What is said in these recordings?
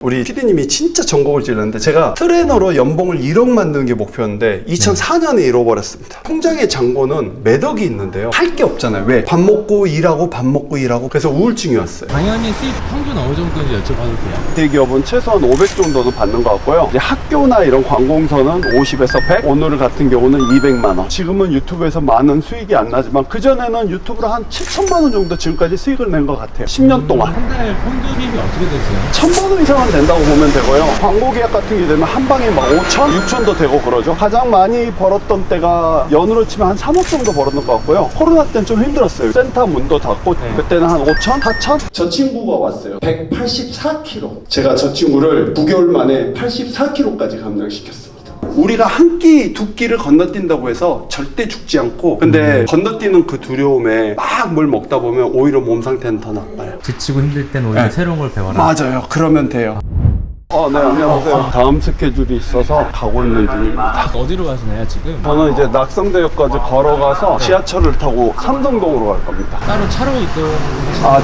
우리 PD님이 진짜 전곡을 찔렀는데 제가 트레이너로 연봉을 1억 만드는 게 목표였는데 2004년에 잃어버렸습니다. 통장의 잔고는 몇 억이 있는데요. 할 게 없잖아요. 왜? 밥 먹고 일하고 밥 먹고 일하고 그래서 우울증이 왔어요. 당연히 수입 평균 어느 정도인지 여쭤봐도 돼요? 대기업은 최소한 500 정도는 받는 것 같고요. 이제 학교나 이런 관공서는 50에서 100, 오늘 같은 경우는 200만 원. 지금은 유튜브에서 많은 수익이 안 나지만 그전에는 유튜브로 한 7천만 원 정도 지금까지 수익을 낸 것 같아요. 10년 동안. 한 달 평균 수입이 어떻게 되세요? 1,000만 원 이상은 된다고 보면 되고요. 광고 계약 같은 게 되면 한 방에 막 5천, 6천도 되고 그러죠. 가장 많이 벌었던 때가 연으로 치면 한 3억 정도 벌었는 것 같고요. 코로나 때는 좀 힘들었어요. 센터 문도 닫고 그때는 한 5천, 4천? 저 친구가 왔어요. 184kg. 제가 저 친구를 9개월 만에 84kg까지 감량시켰습니다. 우리가 한 끼, 두 끼를 건너뛴다고 해서 절대 죽지 않고 근데 건너뛰는 그 두려움에 막 뭘 먹다 보면 오히려 몸 상태는 더 나빠요. 지치고 힘들 땐 오히려 새로운 걸 배워라. 맞아요. 그러면 돼요. 네, 안녕하세요. 다음 스케줄이 있어서 가고 있는 중입니다. 어디로 가시나요 지금? 저는 이제 낙성대역까지 걸어가서 지하철을 타고 삼성동으로 갈 겁니다. 따로 차로 이동?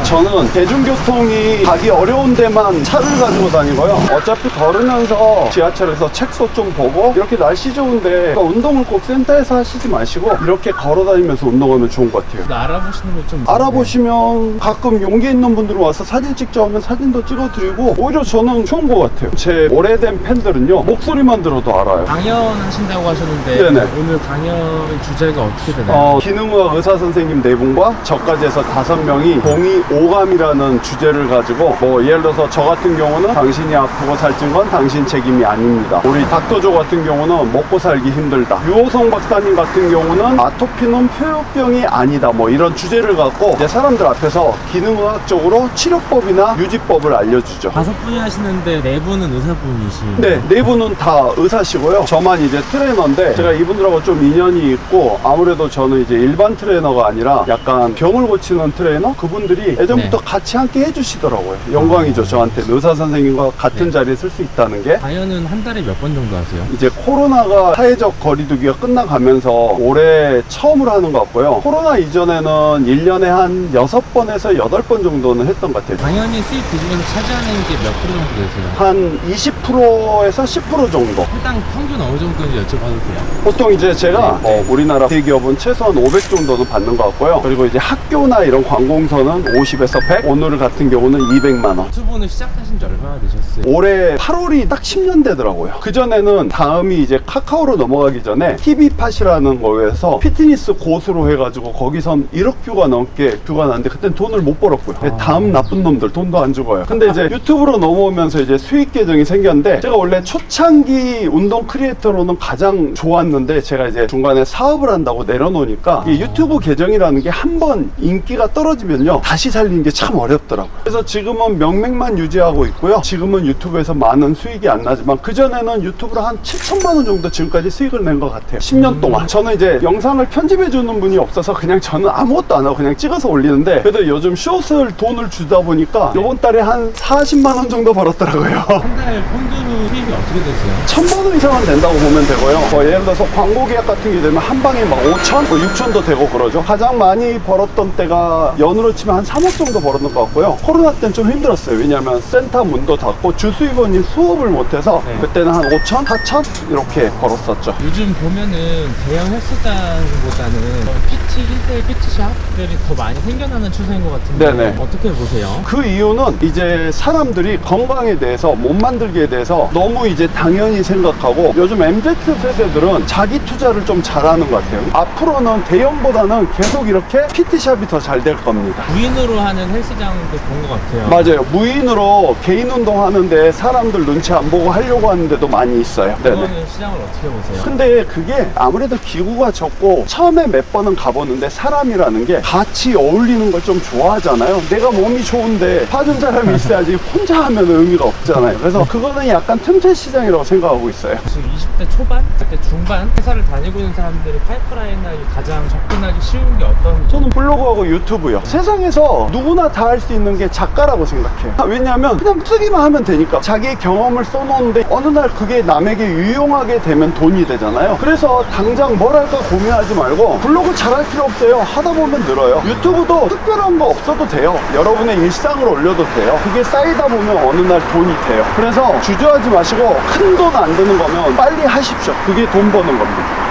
저는 대중교통이 가기 어려운 데만 차를 가지고 다니고요. 어차피 걸으면서 지하철에서 책소 좀 보고 이렇게 날씨 좋은데 그러니까 운동을 꼭 센터에서 하시지 마시고 이렇게 걸어 다니면서 운동하면 좋은 것 같아요. 알아보시는 거 좀 알아보시면 가끔 용기 있는 분들이 와서 사진 찍자 하면 사진도 찍어드리고 오히려 저는 좋은 것 같아요. 제 오래된 팬들은요 목소리만 들어도 알아요. 강연하신다고 하셨는데 네네. 오늘 강연 주제가 어떻게 되나요? 기능의학 의사 선생님 4분과 저까지 해서 5명이 동의 오감이라는 주제를 가지고 뭐 예를 들어서 저 같은 경우는 당신이 아프고 살찐 건 당신 책임이 아닙니다. 우리 닥터조 같은 경우는 먹고 살기 힘들다. 유호성 박사님 같은 경우는 아토피는 표효병이 아니다. 뭐 이런 주제를 갖고 이제 사람들 앞에서 기능의학적으로 치료법이나 유지법을 알려주죠. 5분이 하시는데 4분은 의사분이신? 네, 4분은 다 의사시고요. 저만 이제 트레이너인데 제가 이분들하고 좀 인연이 있고 아무래도 저는 이제 일반 트레이너가 아니라 약간 병을 고치는 트레이너? 그분들이 예전부터 같이 함께 해주시더라고요. 영광이죠. 저한테 의사 선생님과 같은 자리에 쓸 수 있다는 게. 강연은 한 달에 몇 번 정도 하세요? 이제 코로나가 사회적 거리두기가 끝나가면서 올해 처음으로 하는 것 같고요. 코로나 이전에는 1년에 한 6번에서 8번 정도는 했던 것 같아요. 강연이 수입 비중에서 차지하는 게 몇 프로 정도 되세요? 한 20%에서 10% 정도. 해당 평균 어느 정도인지 여쭤봐도 돼요? 보통 이제 제가 우리나라 대기업은 최소한 500 정도는 받는 것 같고요. 그리고 이제 학교나 이런 관공서는 50에서 100, 오늘 같은 경우는 200만 원. 유튜브는 시작하신 지 얼마나 되셨어요? 올해 8월이 딱 10년 되더라고요. 그전에는 다음이 이제 카카오로 넘어가기 전에 TV팟이라는 거에서 피트니스 고수로 해가지고 거기선 1억 뷰가 넘게 뷰가 나는데 그땐 돈을 못 벌었고요. 다음 나쁜 놈들 돈도 안 죽어요. 근데 이제 유튜브로 넘어오면서 이제 수익 계정이 생겼는데 제가 원래 초창기 운동 크리에이터로는 가장 좋았는데 제가 이제 중간에 사업을 한다고 내려놓으니까 이 유튜브 계정이라는 게 한 번 인기가 떨어지면요 다시 살리는 게 참 어렵더라고요. 그래서 지금은 명맥만 유지하고 있고요. 지금은 유튜브에서 많은 수익이 안 나지만 그전에는 유튜브로 한 7천만 원 정도 지금까지 수익을 낸 것 같아요. 10년 동안. 저는 이제 영상을 편집해 주는 분이 없어서 그냥 저는 아무것도 안 하고 그냥 찍어서 올리는데 그래도 요즘 숏을 돈을 주다 보니까 이번 달에 한 40만 원 정도 벌었더라고요. 한 달 평균 수입이 어떻게 되세요? 1,000만 원 이상은 된다고 보면 되고요. 예를 들어서 광고 계약 같은 게 되면 한 방에 막 5천, 6천도 되고 그러죠. 가장 많이 벌었던 때가 연으로 치면 한 3억 정도 벌었는 것 같고요. 코로나 때는 좀 힘들었어요. 왜냐하면 센터 문도 닫고 주수익원이 수업을 못해서 그때는 한 5천, 4천 이렇게 벌었었죠. 요즘 보면은 대형 헬스장보다는 PT, 1대1 PT샵들이 더 많이 생겨나는 추세인 것 같은데 네네. 어떻게 보세요? 그 이유는 이제 사람들이 건강에 대해서 몸 만들기에 대해서 너무 이제 당연히 생각하고 요즘 MZ세대들은 자기 투자를 좀 잘하는 것 같아요. 앞으로는 대형보다는 계속 이렇게 PT샵이 더 잘 될 겁니다. 무인으로 하는 헬스장도 본 것 같아요. 맞아요. 무인으로 개인 운동 하는데 사람들 눈치 안 보고 하려고 하는 데도 많이 있어요. 네네. 그거는 시장을 어떻게 보세요? 근데 그게 아무래도 기구가 적고 처음에 몇 번은 가보는데 사람이라는 게 같이 어울리는 걸 좀 좋아하잖아요. 내가 몸이 좋은데 봐준 사람이 있어야지 혼자 하면 의미가 없잖아요. 그래서 그거는 약간 틈새 시장이라고 생각하고 있어요. 지금 20대 초반, 20대 중반 회사를 다니고 있는 사람들이 파이프라인에 가장 접근하기 쉬운 게 어떤? 저는 블로그하고 유튜브요. 세상에서 누구나 다 할 수 있는 게 작가라고 생각해요. 왜냐하면 그냥 그냥 쓰기만 하면 되니까 자기의 경험을 써놓는데 어느 날 그게 남에게 유용하게 되면 돈이 되잖아요. 그래서 당장 뭘 할까 고민하지 말고 블로그 잘할 필요 없어요. 하다 보면 늘어요. 유튜브도 특별한 거 없어도 돼요. 여러분의 일상을 올려도 돼요. 그게 쌓이다 보면 어느 날 돈이 돼요. 그래서 주저하지 마시고 큰 돈 안 드는 거면 빨리 하십시오. 그게 돈 버는 겁니다.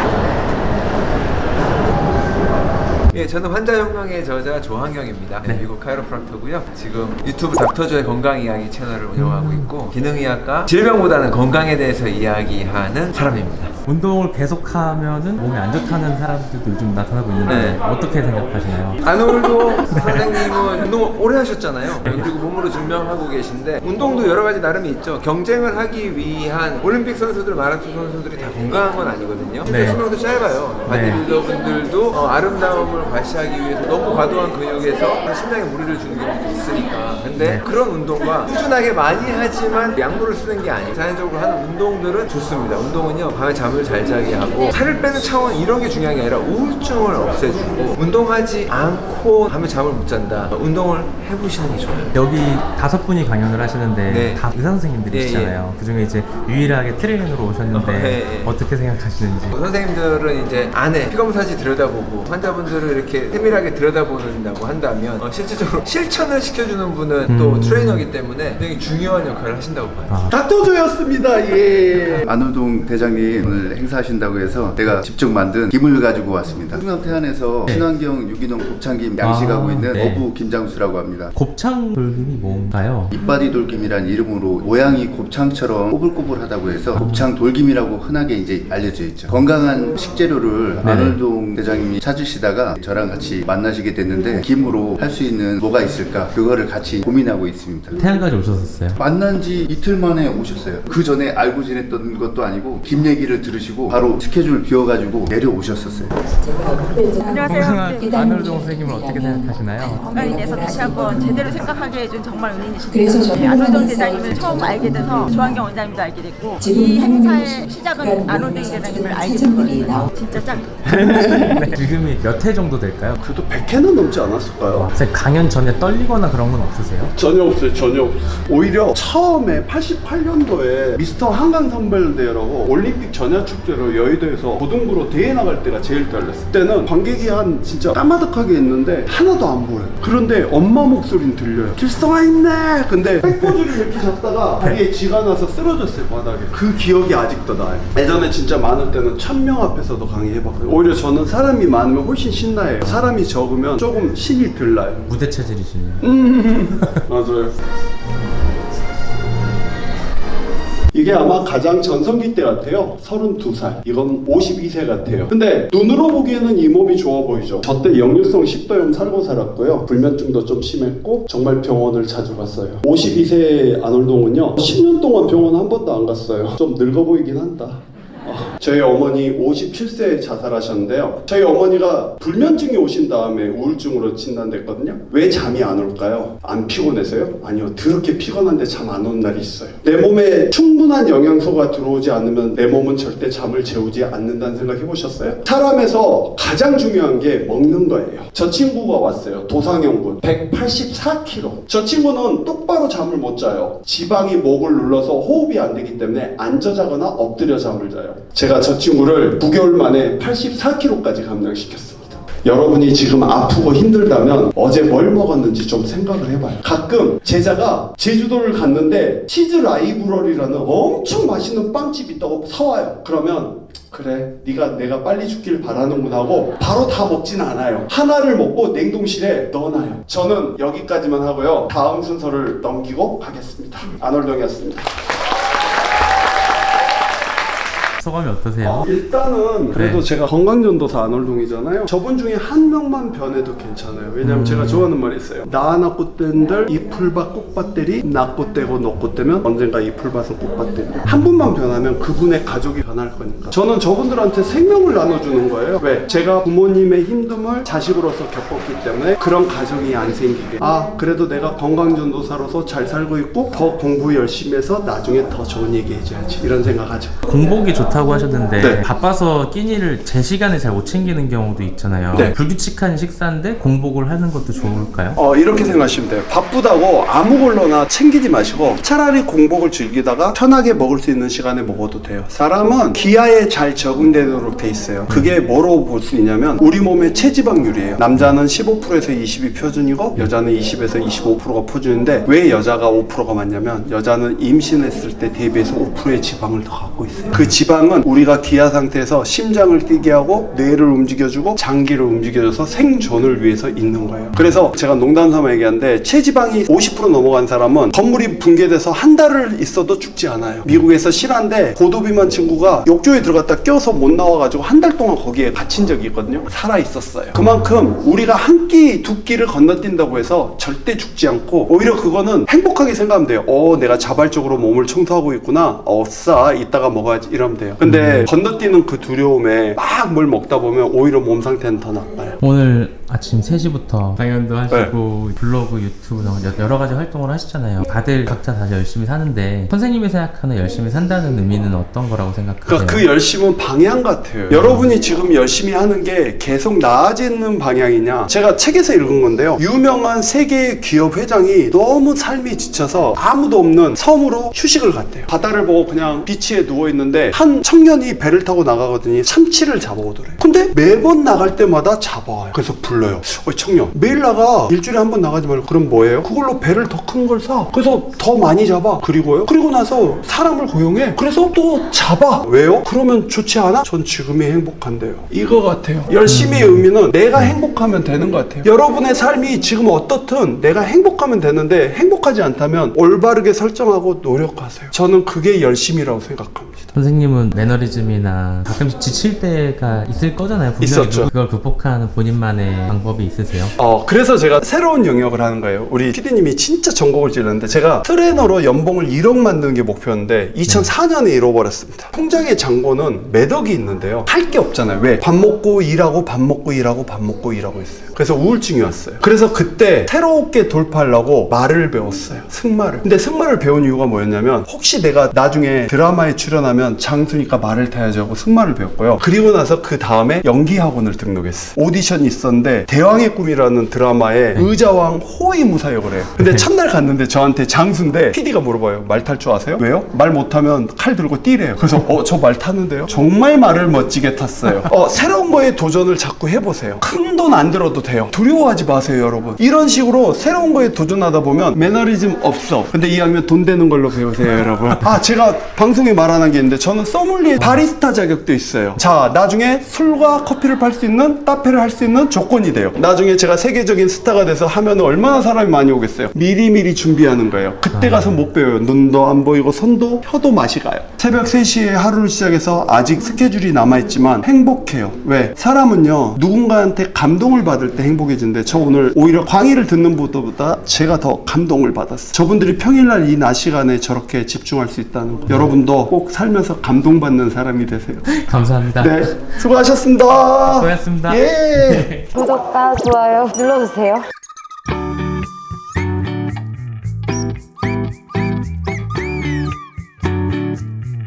예, 저는 환자혁명의 저자 조한경입니다. 네, 미국 카이로프락터고요. 지금 유튜브 닥터조의 건강이야기 채널을 운영하고 있고 기능의학과 질병보다는 건강에 대해서 이야기하는 사람입니다. 운동을 계속하면은 몸에 안 좋다는 사람들도 요즘 나타나고 있는데 네. 어떻게 생각하시나요? 아놀드 선생님은 운동을 오래 하셨잖아요. 그리고 몸으로 증명하고 계신데 운동도 여러 가지 나름이 있죠. 경쟁을 하기 위한 올림픽 선수들, 마라톤 선수들이 다 건강한 건 아니거든요. 네. 수명도 짧아요. 바디빌더 분들도 아름다움을 과시하기 위해서 너무 과도한 근육에서 심장에 무리를 주는 경우도 있으니까. 근데 그런 운동과 꾸준하게 많이 하지만 약물을 쓰는 게 아니고 자연적으로 하는 운동들은 좋습니다. 운동은요, 밤에 잠을 잘 자게 하고 살을 빼는 차원 이런 게 중요한 게 아니라 우울증을 없애주고, 운동하지 않고 밤에 잠을 못 잔다, 운동을 해보시는 게 좋아요. 여기 5분이 강연을 하시는데 네. 다 의사 선생님들이시잖아요. 그중에 이제 유일하게 트레이너로 오셨는데 어떻게 생각하시는지. 선생님들은 이제 안에 피검사지 들여다보고 환자분들을 이렇게 세밀하게 들여다본다고 한다면 실질적으로 실천을 시켜주는 분은 또 트레이너이기 때문에 굉장히 중요한 역할을 하신다고 봐요. 닥터조였습니다. 예. 안호동 대장님 오늘 행사하신다고 해서 제가 직접 만든 김을 가지고 왔습니다. 충남 태안에서 친환경 유기농 곱창김 양식하고 있는 네. 어부 김장수라고 합니다. 곱창 돌김이 뭔가요? 이빠디 돌김이란 이름으로 모양이 곱창처럼 꼬불꼬불하다고 해서 곱창 돌김이라고 흔하게 이제 알려져 있죠. 건강한 식재료를 네. 안호동 대장님이 찾으시다가 저랑 같이 만나시게 됐는데 김으로 할 수 있는 뭐가 있을까 그거를 같이 고민하고 있습니다. 태안까지 오셨었어요? 만난 지 이틀 만에 오셨어요. 그 전에 알고 지냈던 것도 아니고 김 얘기를 들으시고 바로 스케줄 비워가지고 내려오셨었어요. 안녕하세요. 건강한 아놀동 선생님을 어떻게 생각하시나요? 건강에 대해서 다시 한번 제대로 생각하게 해준 정말 은인이십니다. 네, 아놀동 대장님을 처음 알게 돼서 조한경 원장님도 알게 됐고 이 행사의 시작은 아놀동 대장님을 알게 된 거예요. 진짜 짱. 지금이 몇 회 정도 될까요? 그래도 100회는 넘지 않았을까요? 선생님 강연 전에 떨리거나 그런 건 없으세요? 전혀 없어요. 전혀 없어요. 오히려 처음에 88년도에 미스터 한강선발대회라고 올림픽 전야축제로 여의도에서 고등부로 대회 나갈 때가 제일 떨렸어요. 그때는 관객이 한 진짜 까마득하게 있는데 하나도 안 보여요. 그런데 엄마 목소리는 들려요. 길성아 있네. 근데 백포즈를 이렇게 잡다가 다리에 쥐가 나서 쓰러졌어요, 바닥에. 그 기억이 아직도 나요. 예전에 진짜 많을 때는 1000명 앞에서도 강의해봤거든요. 오히려 저는 사람이 많으면 훨씬 신나요. 사람이 적으면 조금 신이 덜 나요. 무대 체질이시네요. 맞아요. 이게 아마 가장 전성기 때 같아요. 32살. 이건 52세 같아요. 근데 눈으로 보기에는 이 몸이 좋아 보이죠. 저 때 역류성 식도염 살고 살았고요. 불면증도 좀 심했고 정말 병원을 자주 갔어요. 52세 아놀동은요, 10년 동안 병원 한 번도 안 갔어요. 좀 늙어 보이긴 한다. 저희 어머니 57세에 자살하셨는데요. 저희 어머니가 불면증이 오신 다음에 우울증으로 진단됐거든요. 왜 잠이 안 올까요? 안 피곤해서요? 아니요. 더럽게 피곤한데 잠 안 오는 날이 있어요. 내 몸에 충분한 영양소가 들어오지 않으면 내 몸은 절대 잠을 재우지 않는다는 생각 해보셨어요? 사람에서 가장 중요한 게 먹는 거예요. 저 친구가 왔어요. 도상형군 184kg. 저 친구는 똑바로 잠을 못 자요. 지방이 목을 눌러서 호흡이 안 되기 때문에 앉아 자거나 엎드려 잠을 자요. 제가 저 친구를 9개월 만에 84kg까지 감량시켰습니다. 여러분이 지금 아프고 힘들다면 어제 뭘 먹었는지 좀 생각을 해봐요. 가끔 제자가 제주도를 갔는데 치즈 라이브러리라는 엄청 맛있는 빵집 있다고 사와요. 그러면 그래, 내가 빨리 죽길 바라는구나 하고 바로 다 먹진 않아요. 하나를 먹고 냉동실에 넣어놔요. 저는 여기까지만 하고요. 다음 순서를 넘기고 가겠습니다. 아놀동이었습니다. 소감이 어떠세요? 일단은 그래도 네. 제가 건강전도사 아놀동이잖아요. 저분 중에 한 명만 변해도 괜찮아요. 왜냐면 제가 좋아하는 말이 있어요. 나 낳고뗀들 이 풀밭 꽃밭들이 낳고떼고 놓고떼면 언젠가 이 풀밭은 꽃밭들이. 한 분만 변하면 그분의 가족이 변할 거니까. 저는 저분들한테 생명을 나눠주는 거예요. 왜? 제가 부모님의 힘듦을 자식으로서 겪었기 때문에 그런 가정이 안 생기게. 아, 그래도 내가 건강전도사로서 잘 살고 있고 더 공부 열심히 해서 나중에 더 좋은 얘기 해줘야지. 이런 생각하죠. 공복이 좋다 좋다고 하셨는데 네. 바빠서 끼니를 제 시간에 잘 못 챙기는 경우도 있잖아요. 네. 불규칙한 식사인데 공복을 하는 것도 좋을까요? 이렇게 생각하시면 돼요. 바쁘다고 아무 걸로나 챙기지 마시고 차라리 공복을 즐기다가 편하게 먹을 수 있는 시간에 먹어도 돼요. 사람은 기아에 잘 적응되도록 돼 있어요. 그게 뭐로 볼 수 있냐면 우리 몸의 체지방률이에요. 남자는 15%에서 20이 표준이고 여자는 20에서 25%가 표준인데 왜 여자가 5%가 많냐면 여자는 임신했을 때 대비해서 5%의 지방을 더 갖고 있어요. 그 지방은 우리가 기아 상태에서 심장을 뛰게 하고 뇌를 움직여주고 장기를 움직여줘서 생존을 위해서 있는 거예요. 그래서 제가 농담삼아 얘기하는데 체지방이 50% 넘어간 사람은 건물이 붕괴돼서 한 달을 있어도 죽지 않아요. 미국에서 실화인데 고도비만 친구가 욕조에 들어갔다 껴서 못 나와가지고 한 달 동안 거기에 갇힌 적이 있거든요. 살아 있었어요. 그만큼 우리가 한 끼, 두 끼를 건너뛴다고 해서 절대 죽지 않고 오히려 그거는 행복하게 생각하면 돼요. 내가 자발적으로 몸을 청소하고 있구나. 싸 이따가 먹어야지 이러면 돼요. 근데 건너뛰는 그 두려움에 막 뭘 먹다 보면 오히려 몸 상태는 더 나빠요. 오늘 아침 3시부터 강연도 하시고 블로그, 유튜브 여러 가지 활동을 하시잖아요. 다들 각자 다 열심히 사는데 선생님이 생각하는 열심히 산다는 의미는 어떤 거라고 생각하세요? 그러니까 그 열심은 방향 같아요. 여러분이 지금 열심히 하는 게 계속 나아지는 방향이냐? 제가 책에서 읽은 건데요. 유명한 세계의 기업 회장이 너무 삶이 지쳐서 아무도 없는 섬으로 휴식을 갔대요. 바다를 보고 그냥 비치에 누워있는데 한 청년이 배를 타고 나가거든요. 참치를 잡아오더래요. 근데 매번 나갈 때마다 잡아와요. 그래서 불러요. 청년 매일 나가. 일주일에 한 번 나가지 말고. 그럼 뭐예요? 그걸로 배를 더 큰 걸 사. 그래서 더 많이 잡아. 그리고 나서 사람을 고용해. 그래서 또 잡아. 왜요? 그러면 좋지 않아? 전 지금이 행복한데요. 이거 같아요. 열심히의 의미는 내가 행복하면 되는 것 같아요. 여러분의 삶이 지금 어떻든 내가 행복하면 되는데 행복하지 않다면 올바르게 설정하고 노력하세요. 저는 그게 열심이라고 생각합니다. 선생님은 매너리즘이나 가끔씩 지칠 때가 있을 거잖아요. 분명히. 있었죠. 그걸 극복하는 본인만의 방법이 있으세요? 그래서 제가 새로운 영역을 하는 거예요. 우리 PD님이 진짜 전곡을 찔렀는데 제가 트레이너로 연봉을 1억 만드는 게 목표였는데 2004년에 잃어버렸습니다. 통장의 잔고는 매덕이 있는데요. 할 게 없잖아요. 왜? 밥 먹고 일하고 밥 먹고 일하고 밥 먹고 일하고 했어요. 그래서 우울증이 왔어요. 그래서 그때 새롭게 돌파하려고 말을 배웠어요. 승마를. 근데 승마를 배운 이유가 뭐였냐면 혹시 내가 나중에 드라마에 출연하면 장수니까 말을 타야지 하고 승마를 배웠고요. 그리고 나서 그 다음에 연기 학원을 등록했어요. 오디션이 있었는데 대왕의 꿈이라는 드라마에 의자왕 호위무사 역을 해요. 근데 첫날 갔는데 저한테 장수인데 PD가 물어봐요. 말 탈 줄 아세요? 왜요? 말 못하면 칼 들고 뛰래요. 그래서 저 말 탔는데요. 정말 말을 멋지게 탔어요. 새로운 거에 도전을 자꾸 해보세요. 큰 돈 안 들어도 돼요. 두려워하지 마세요, 여러분. 이런 식으로 새로운 거에 도전하다 보면 매너리즘 없어. 근데 이왕이면 돈 되는 걸로 배우세요, 여러분. 제가 방송에 말 안 한 게 있는데 저는 소믈리에 바리스타 자격도 있어요. 자, 나중에 술과 커피를 팔 수 있는 카페를 할 수 있는 조건이 돼요. 나중에 제가 세계적인 스타가 돼서 하면 얼마나 사람이 많이 오겠어요. 미리미리 준비하는 거예요. 그때 가서 못 배워요. 눈도 안 보이고 손도 혀도 맛이 가요. 새벽 3시에 하루를 시작해서 아직 스케줄이 남아있지만 행복해요. 왜? 사람은요 누군가한테 감동을 받을 때 행복해지는데 저 오늘 오히려 강의를 듣는 분보다 제가 더 감동을 받았어요. 저분들이 평일날 이 낮 시간에 저렇게 집중할 수 있다는 거. 여러분도 꼭 살면서 감동받는 사람이 되세요. 감사합니다. 네, 수고하셨습니다. 수고하셨습니다. 예. 구독과 좋아요 눌러주세요.